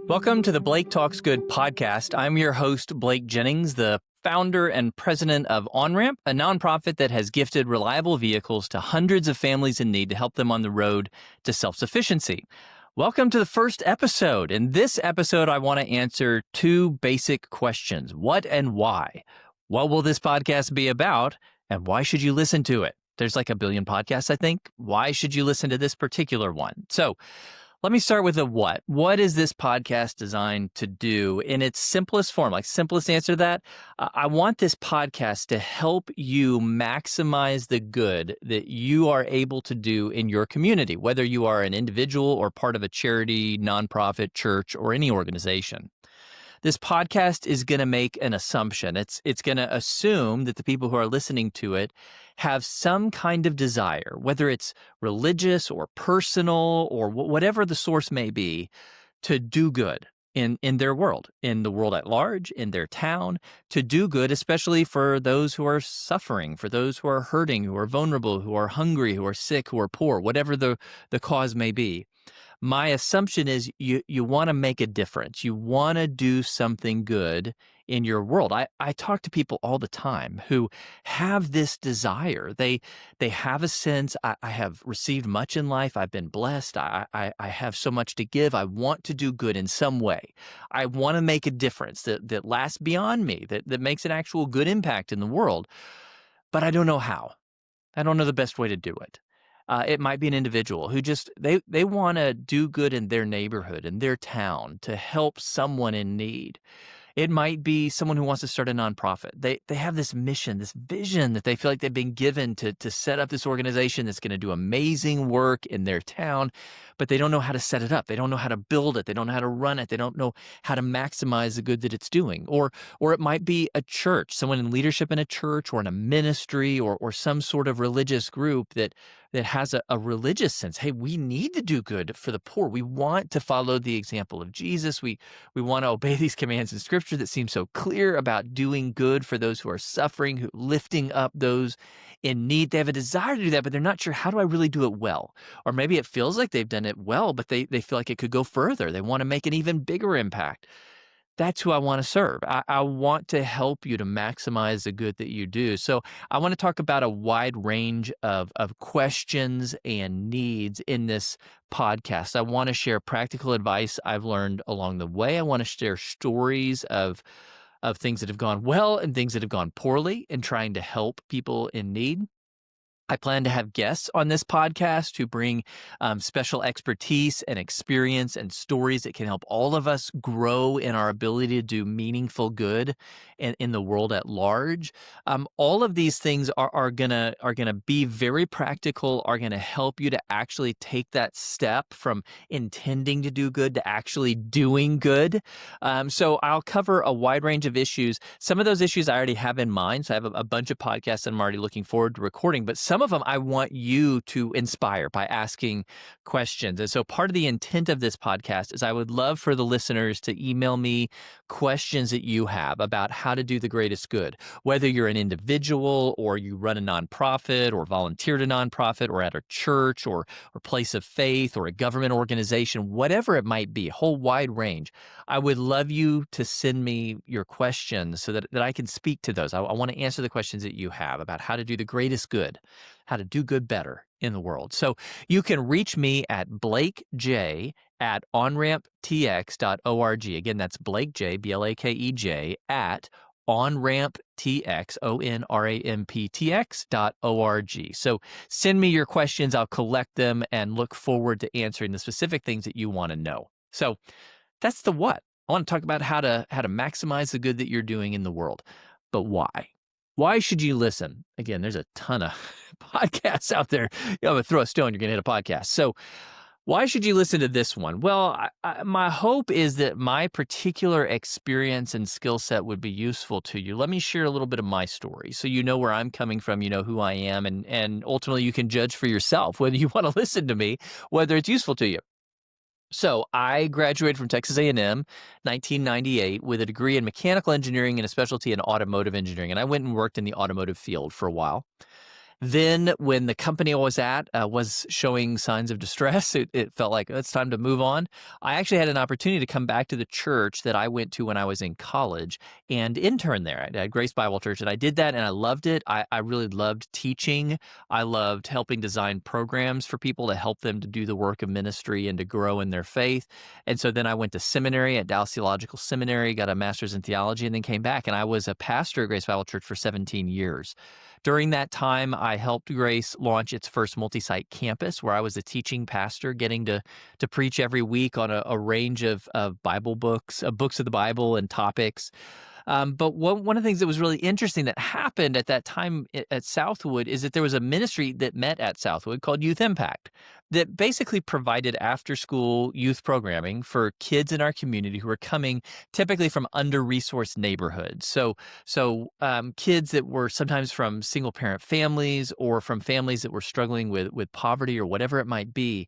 Welcome to the Blake Talks Good podcast. I'm your host, Blake Jennings, the founder and president of OnRamp, a nonprofit that has gifted reliable vehicles to hundreds of families in need to help them on the road to self-sufficiency. Welcome to the first episode. In this episode, I want to answer two basic questions. What and why? What will this podcast be about? And why should you listen to it? There's like a billion podcasts, I think. Why should you listen to this particular one? So let me start with the what. What is this podcast designed to do in its simplest form? Like simplest answer to that, I want this podcast to help you maximize the good that you are able to do in your community, whether you are an individual or part of a charity, nonprofit, church, or any organization. This podcast is going to make an assumption. It's going to assume that the people who are listening to it have some kind of desire, whether it's religious or personal or whatever the source may be, to do good in their world, in the world at large, in their town, to do good, especially for those who are suffering, for those who are hurting, who are vulnerable, who are hungry, who are sick, who are poor, whatever the cause may be. My assumption is you want to make a difference. You want to do something good in your world. I talk to people all the time who have this desire. They have a sense, I have received much in life. I've been blessed. I have so much to give. I want to do good in some way. I want to make a difference that lasts beyond me, that makes an actual good impact in the world. But I don't know how. I don't know the best way to do it. It might be an individual who just, they want to do good in their neighborhood, in their town, to help someone in need. It might be someone who wants to start a nonprofit. They have this mission, this vision that they feel like they've been given to set up this organization that's going to do amazing work in their town, but they don't know how to set it up. They don't know how to build it. They don't know how to run it. They don't know how to maximize the good that it's doing. Or it might be a church, someone in leadership in a church or in a ministry or some sort of religious group that has a religious sense. Hey, we need to do good for the poor. We want to follow the example of Jesus. We want to obey these commands in Scripture that seem so clear about doing good for those who are suffering, lifting up those in need. They have a desire to do that, but they're not sure, how do I really do it well? Or maybe it feels like they've done it well, but they feel like it could go further. They want to make an even bigger impact. That's who I want to serve. I want to help you to maximize the good that you do. So I want to talk about a wide range of questions and needs in this podcast. I want to share practical advice I've learned along the way. I want to share stories of things that have gone well and things that have gone poorly in trying to help people in need. I plan to have guests on this podcast who bring special expertise and experience and stories that can help all of us grow in our ability to do meaningful good in the world at large. All of these things are gonna be very practical, are gonna help you to actually take that step from intending to do good to actually doing good. So I'll cover a wide range of issues. Some of those issues I already have in mind. So I have a bunch of podcasts that I'm already looking forward to recording, but some of them I want you to inspire by asking questions. And so part of the intent of this podcast is I would love for the listeners to email me questions that you have about how to do the greatest good, whether you're an individual or you run a nonprofit or volunteer at a nonprofit or at a church or place of faith or a government organization, whatever it might be, a whole wide range. I would love you to send me your questions so that I can speak to those. I want to answer the questions that you have about how to do the greatest good, how to do good better in the world. So you can reach me at blakej at onramptx.org. Again, that's blakej, blakej, at onramptx, onramptx.org. So send me your questions. I'll collect them and look forward to answering the specific things that you want to know. So that's the what. I want to talk about how to maximize the good that you're doing in the world. But why? Why should you listen? Again, there's a ton of podcasts out there. You know, throw a stone, you're going to hit a podcast. So why should you listen to this one? Well, my hope is that my particular experience and skill set would be useful to you. Let me share a little bit of my story so you know where I'm coming from, you know who I am, and ultimately you can judge for yourself whether you want to listen to me, whether it's useful to you. So I graduated from Texas A&M 1998 with a degree in mechanical engineering and a specialty in automotive engineering. And I went and worked in the automotive field for a while. Then when the company I was at was showing signs of distress, it felt like it's time to move on. I actually had an opportunity to come back to the church that I went to when I was in college and intern there at Grace Bible Church. And I did that and I loved it. I really loved teaching. I loved helping design programs for people to help them to do the work of ministry and to grow in their faith. And so then I went to seminary at Dallas Theological Seminary, got a master's in theology, and then came back. And I was a pastor at Grace Bible Church for 17 years. During that time, I helped Grace launch its first multi-site campus where I was a teaching pastor, getting to preach every week on a range of Bible books, books of the Bible and topics. But one of the things that was really interesting that happened at that time at Southwood is that there was a ministry that met at Southwood called Youth Impact that basically provided after-school youth programming for kids in our community who were coming typically from under-resourced neighborhoods. So kids that were sometimes from single-parent families or from families that were struggling with poverty or whatever it might be.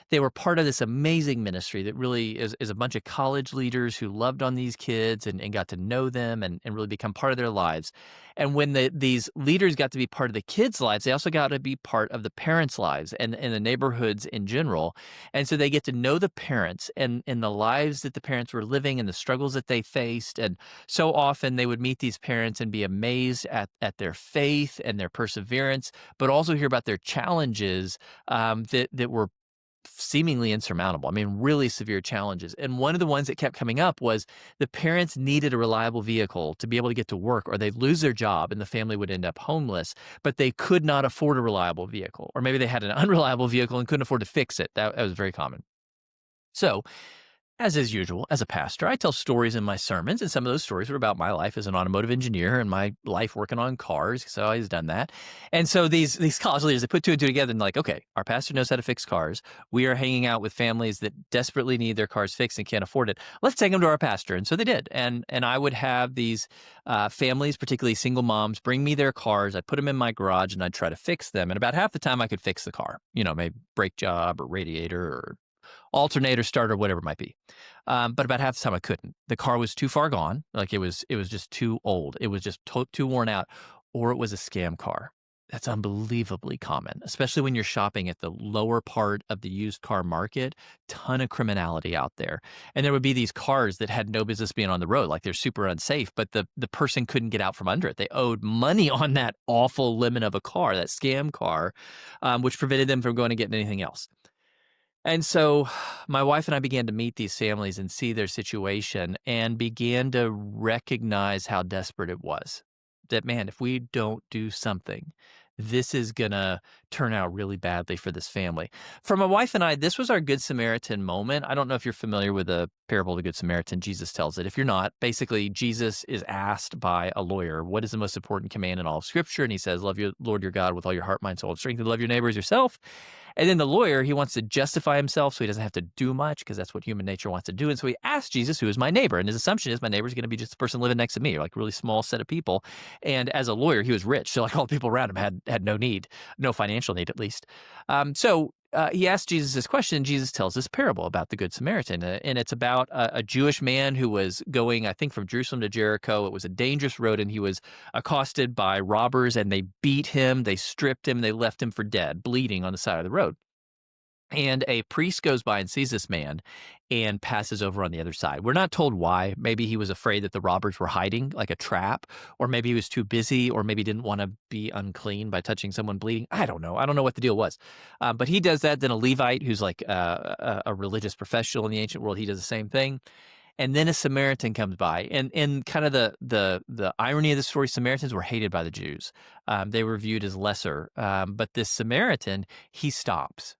They were part of this amazing ministry that really is a bunch of college leaders who loved on these kids and got to know them and really become part of their lives. And when these leaders got to be part of the kids' lives, they also got to be part of the parents' lives and the neighborhoods in general. And so they get to know the parents and the lives that the parents were living and the struggles that they faced. And so often they would meet these parents and be amazed at their faith and their perseverance, but also hear about their challenges that were seemingly insurmountable. I mean, really severe challenges. And one of the ones that kept coming up was the parents needed a reliable vehicle to be able to get to work, or they'd lose their job and the family would end up homeless, but they could not afford a reliable vehicle. Or maybe they had an unreliable vehicle and couldn't afford to fix it. That was very common. So as is usual, as a pastor, I tell stories in my sermons, and some of those stories were about my life as an automotive engineer and my life working on cars, so I've always done that. And so these college leaders, they put two and two together and like, okay, our pastor knows how to fix cars. We are hanging out with families that desperately need their cars fixed and can't afford it. Let's take them to our pastor. And so they did. And I would have these families, particularly single moms, bring me their cars. I'd put them in my garage and I'd try to fix them. And about half the time I could fix the car, maybe brake job or radiator or alternator starter, whatever it might be. But about half the time I couldn't. The car was too far gone. Like it was just too old. It was just too worn out, or it was a scam car. That's unbelievably common, especially when you're shopping at the lower part of the used car market. Ton of criminality out there. And there would be these cars that had no business being on the road, like they're super unsafe, but the person couldn't get out from under it. They owed money on that awful lemon of a car, that scam car, which prevented them from going and getting anything else. And so my wife and I began to meet these families and see their situation and began to recognize how desperate it was. That, man, if we don't do something, this is going to turn out really badly for this family. For my wife and I, this was our Good Samaritan moment. I don't know if you're familiar with the parable of the Good Samaritan. Jesus tells it. If you're not, basically, Jesus is asked by a lawyer, what is the most important command in all of Scripture? And he says, love your Lord your God with all your heart, mind, soul, and strength, and love your neighbor as yourself. And then the lawyer, he wants to justify himself so he doesn't have to do much because that's what human nature wants to do. And so he asks Jesus, who is my neighbor? And his assumption is my neighbor is going to be just the person living next to me, like a really small set of people. And as a lawyer, he was rich. So like all the people around him had no need, no financial need at least. So he asked Jesus this question, and Jesus tells this parable about the Good Samaritan. And it's about a Jewish man who was going, I think, from Jerusalem to Jericho. It was a dangerous road, and he was accosted by robbers, and they beat him, they stripped him, they left him for dead, bleeding on the side of the road. And a priest goes by and sees this man and passes over on the other side. We're not told why. Maybe he was afraid that the robbers were hiding, like a trap, or maybe he was too busy, or maybe didn't want to be unclean by touching someone bleeding. I don't know. I don't know what the deal was. But he does that. Then a Levite, who's like a religious professional in the ancient world, he does the same thing. And then a Samaritan comes by, and kind of the irony of the story, Samaritans were hated by the Jews. They were viewed as lesser. But this Samaritan, he stops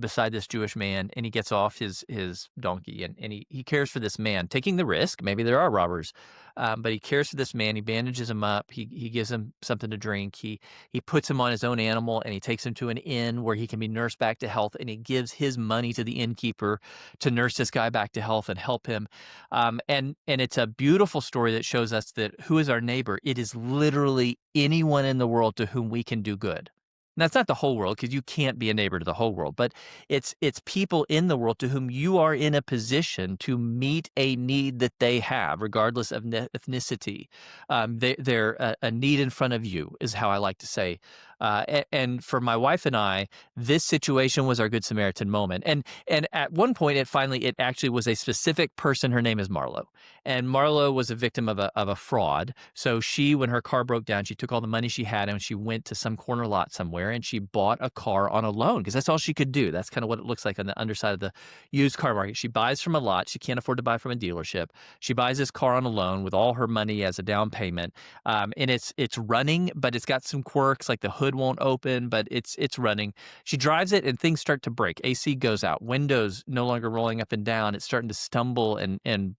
beside this Jewish man, and he gets off his donkey, and he cares for this man, taking the risk. Maybe there are robbers, but he cares for this man. He bandages him up. He gives him something to drink. He puts him on his own animal, and he takes him to an inn where he can be nursed back to health, and he gives his money to the innkeeper to nurse this guy back to health and help him. And it's a beautiful story that shows us that who is our neighbor? It is literally anyone in the world to whom we can do good. And that's not the whole world, because you can't be a neighbor to the whole world, but it's people in the world to whom you are in a position to meet a need that they have, regardless of ethnicity. They're a need in front of you, is how I like to say. And for my wife and I, this situation was our Good Samaritan moment. And at one point, it actually was a specific person. Her name is Marlo, and Marlo was a victim of a fraud. So when her car broke down, she took all the money she had and she went to some corner lot somewhere and she bought a car on a loan because that's all she could do. That's kind of what it looks like on the underside of the used car market. She buys from a lot. She can't afford to buy from a dealership. She buys this car on a loan with all her money as a down payment. And it's running, but it's got some quirks, like the hood won't open, but it's running. She drives it and things start to break. AC goes out, windows no longer rolling up and down. It's starting to stumble and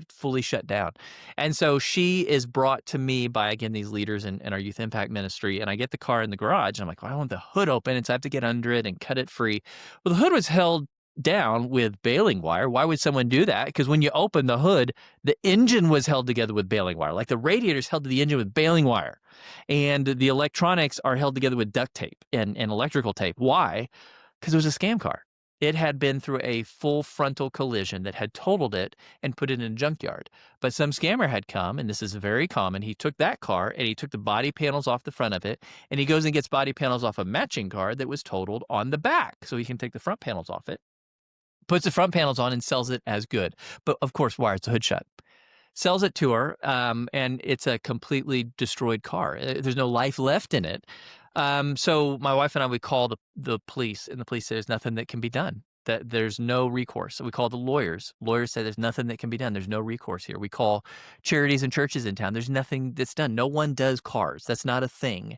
fully shut down. And so she is brought to me by, again, these leaders in our youth impact ministry. And I get the car in the garage and I'm like, well, I want the hood open. And so I have to get under it and cut it free. Well, the hood was held down with baling wire. Why would someone do that? Because when you open the hood, the engine was held together with baling wire. Like the radiators held to the engine with baling wire. And the electronics are held together with duct tape and electrical tape. Why? Because it was a scam car. It had been through a full frontal collision that had totaled it and put it in a junkyard. But some scammer had come, and this is very common. He took that car and he took the body panels off the front of it, and he goes and gets body panels off a matching car that was totaled on the back. So he can take the front panels off it, puts the front panels on and sells it as good. But of course, wires the hood shut. Sells it to her, and it's a completely destroyed car. There's no life left in it. So my wife and I, we call the police, and the police say there's nothing that can be done, that there's no recourse. So we call the lawyers. Lawyers say there's nothing that can be done. There's no recourse here. We call charities and churches in town. There's nothing that's done. No one does cars. That's not a thing.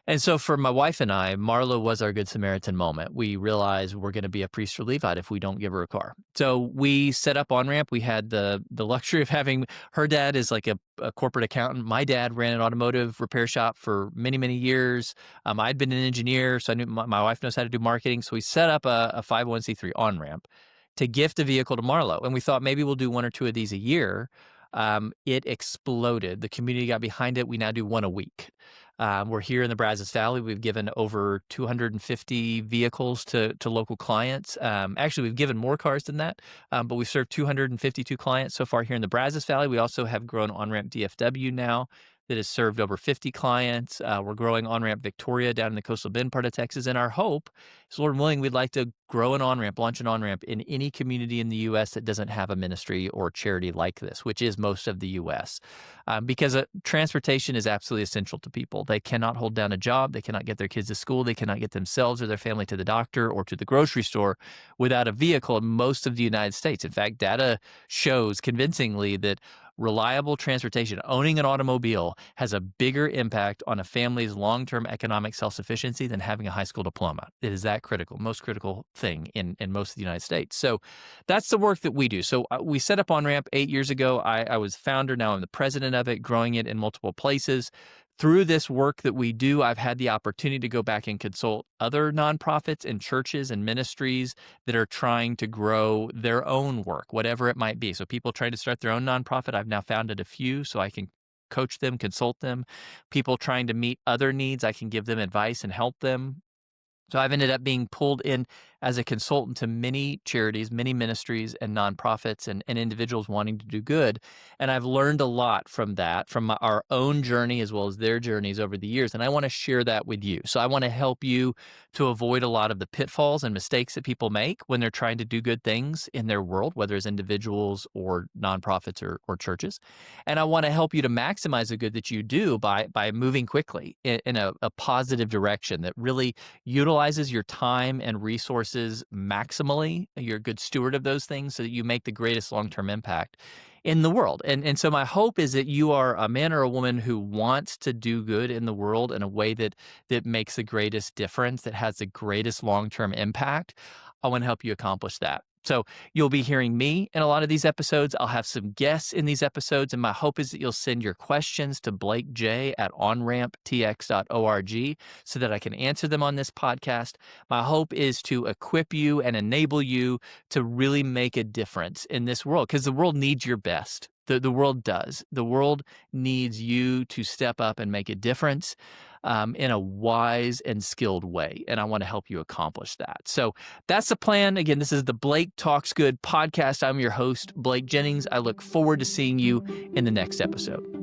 And so for my wife and I, Marla was our Good Samaritan moment. We realized we're going to be a priest or Levite if we don't give her a car. So we set up OnRamp. We had the luxury of having, her dad is like a corporate accountant. My dad ran an automotive repair shop for many, many years. I'd been an engineer, so I knew my wife knows how to do marketing. So we set up a 501c3 OnRamp to gift a vehicle to Marlo. And we thought maybe we'll do one or two of these a year. It exploded. The community got behind it. We now do one a week. We're here in the Brazos Valley. We've given over 250 vehicles to local clients. Actually, we've given more cars than that, but we've served 252 clients so far here in the Brazos Valley. We also have grown OnRamp DFW now that has served over 50 clients. We're growing OnRamp Victoria down in the Coastal Bend part of Texas. And our hope is, Lord willing, we'd like to grow an OnRamp, launch an OnRamp in any community in the U.S. that doesn't have a ministry or charity like this, which is most of the U.S. Because transportation is absolutely essential to people. They cannot hold down a job. They cannot get their kids to school. They cannot get themselves or their family to the doctor or to the grocery store without a vehicle in most of the United States. In fact, data shows convincingly that reliable transportation, owning an automobile, has a bigger impact on a family's long-term economic self-sufficiency than having a high school diploma. It is that critical, most critical thing in most of the United States. So that's the work that we do. So we set up OnRamp 8 years ago. I was founder. Now I'm the president of it, growing it in multiple places. Through this work that we do, I've had the opportunity to go back and consult other nonprofits and churches and ministries that are trying to grow their own work, whatever it might be. So people trying to start their own nonprofit, I've now founded a few so I can coach them, consult them. People trying to meet other needs, I can give them advice and help them. So I've ended up being pulled in as a consultant to many charities, many ministries and nonprofits and individuals wanting to do good. And I've learned a lot from that, from our own journey as well as their journeys over the years. And I want to share that with you. So I want to help you to avoid a lot of the pitfalls and mistakes that people make when they're trying to do good things in their world, whether it's individuals or nonprofits or churches. And I want to help you to maximize the good that you do by moving quickly in a positive direction that really utilizes your time and resources maximally. You're a good steward of those things so that you make the greatest long-term impact in the world. And so my hope is that you are a man or a woman who wants to do good in the world in a way that makes the greatest difference, that has the greatest long-term impact. I want to help you accomplish that. So you'll be hearing me in a lot of these episodes. I'll have some guests in these episodes, and my hope is that you'll send your questions to blakej at onramptx.org so that I can answer them on this podcast. My hope is to equip you and enable you to really make a difference in this world, because the world needs your best. The world does. The world needs you to step up and make a difference in a wise and skilled way. And I want to help you accomplish that. So that's the plan. Again, this is the Blake Talks Good podcast. I'm your host, Blake Jennings. I look forward to seeing you in the next episode.